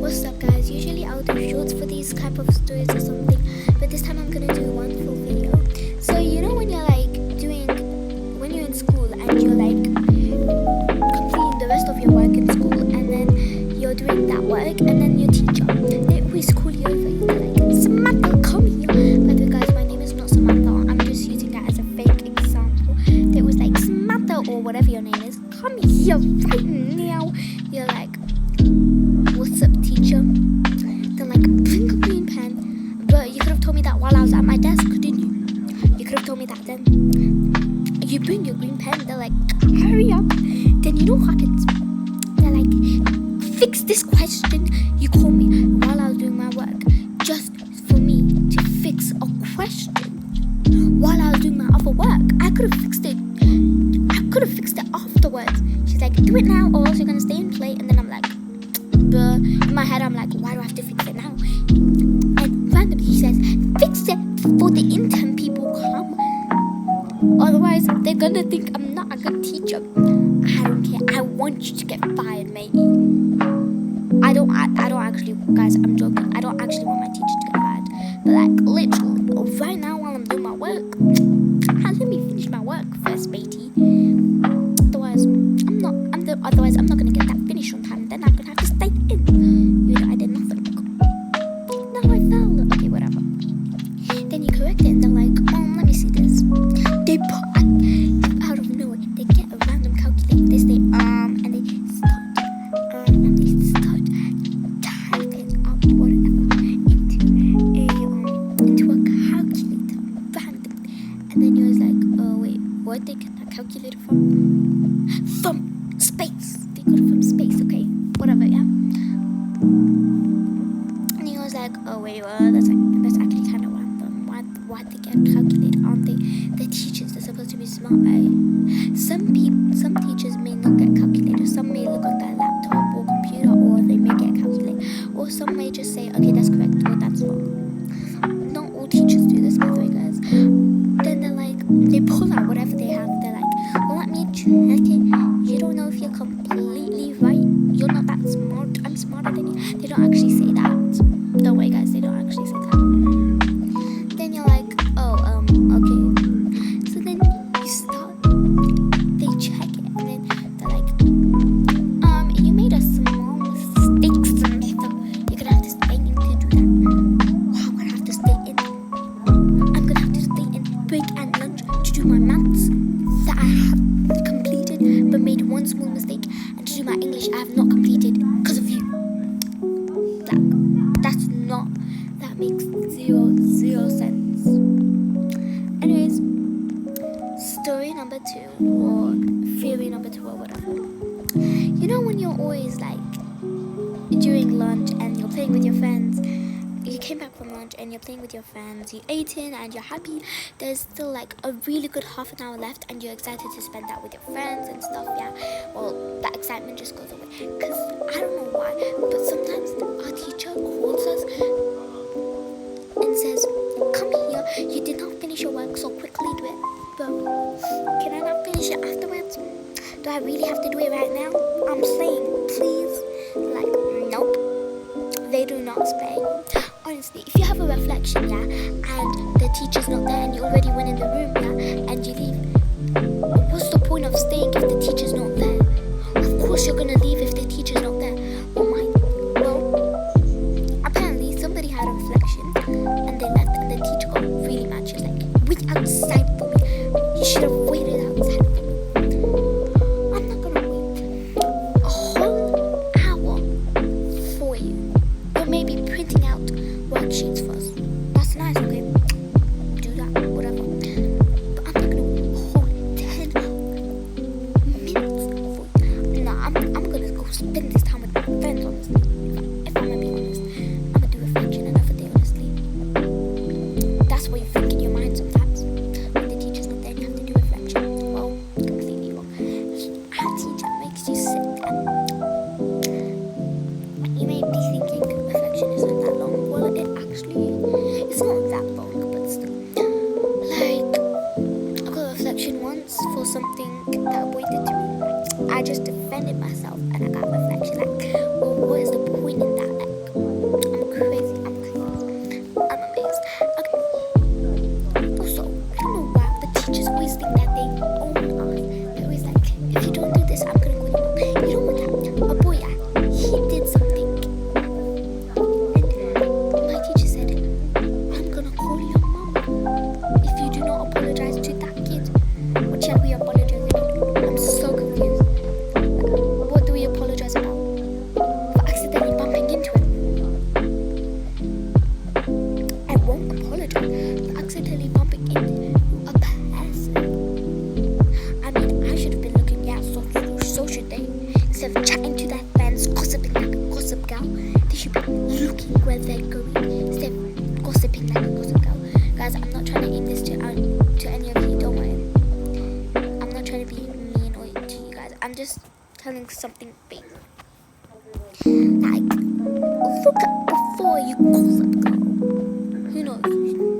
What's up, guys? Usually I'll do shorts for these type of stories or something, but this time I'm gonna do one full video. So you know when you're when you're in school and you're completing the rest of your work in school, and then you're doing that work, and then your teacher, they always call you over. They're like, Samantha, come here. By the way, guys, my name is not Samantha. I'm just using that as a fake example. They was like, Samantha or whatever your name is, come here right now. You're like, what's up, teacher? They're like, bring a green pen. But you could have told me that while I was at my desk, didn't you? You could have told me that then. You bring your green pen. They're like, hurry up. Then you know what happens? They're like, fix this question. You call me while I was doing my work just for me to fix a question while I was doing my other work. I could have fixed it. I could have fixed it afterwards. She's like, do it now or else you're going to stay and play. And then I'm like, but in my head I'm like, why do I have to fix it now? And randomly he says, fix it before the intern people come, otherwise they're gonna think I'm not a good teacher. I don't care. I want you to get fired, matey. I don't actually, guys, I'm joking. I don't actually want my teacher to get fired, but like literally right now while I'm doing my work, let me finish my work first, matey. Otherwise I'm not gonna get that finish on time. Then I'm gonna have to stay in. I did nothing. Now I fell. Okay, whatever. Then you correct it and they're like, let me see this. They put out of nowhere, they get a random calculator. They say, and they start typing up whatever into a calculator randomly. And then you're like, oh wait, where'd they get that calculator from? From space. They got it from space, okay? Whatever, yeah? And he was like, oh wait, that's actually kind of random. Why they get a calculator? Aren't they? They're teachers. They're supposed to be smart, right? Some teachers may not get calculators. Some may look on their laptop or computer, or they may get a calculator. Or some may just say, okay, that's correct, or that's wrong. Not all teachers do this, by the way, guys. Then they're like, they pull out whatever they have. They're like, well, let me check it. You don't know if you're completely right. You're not that smart. I'm smarter than you. They don't actually say that. Don't worry, guys. They don't actually say that. Then you're like, okay. So then you start. They check it, and then they're like, you made a small mistake, Samantha. You're gonna have to stay in to do that. Wow, I'm gonna have to stay in. I'm gonna have to stay in break and lunch to do my maths that I have completed, but made one small mistake, and to do my English I have not completed because of you. That makes zero sense. Anyways, story number 2 or theory number 2 or whatever. You know when you're always during lunch and you're playing with your friends, you came back from lunch and you're playing with your friends, you ate in and you're happy, there's still a really good half an hour left and you're excited to spend that with your friends and stuff, yeah. Well, that excitement just goes away, because I don't know why, but sometimes our teacher calls us and says, come here, you did not finish your work, so quickly do it. But can I not finish it afterwards? Do I really have to do it right now? I'm saying, please. Nope. They do not spare you. Honestly, if you have a reflection, yeah, and the teacher's not there and you already went in the room, yeah, and you leave, what's the point of staying if the teacher's not there? Of course you're gonna leave if the teacher's not there. Well, apparently somebody had a reflection and they left, and the teacher got really mad. She was like, wait outside for me. You should have waited outside for me. I'm not gonna wait a whole hour for you. Or maybe printing out worksheets for us. That's nice, okay? Do that, whatever. But I'm not gonna hold 10 minutes for you. No, I'm gonna go where they're going instead of gossiping like a gossip girl. Guys, I'm not trying to aim this to any of you, don't worry. I'm not trying to be mean or to you guys. I'm just telling something big. Like, look at before you gossip girl. Who knows?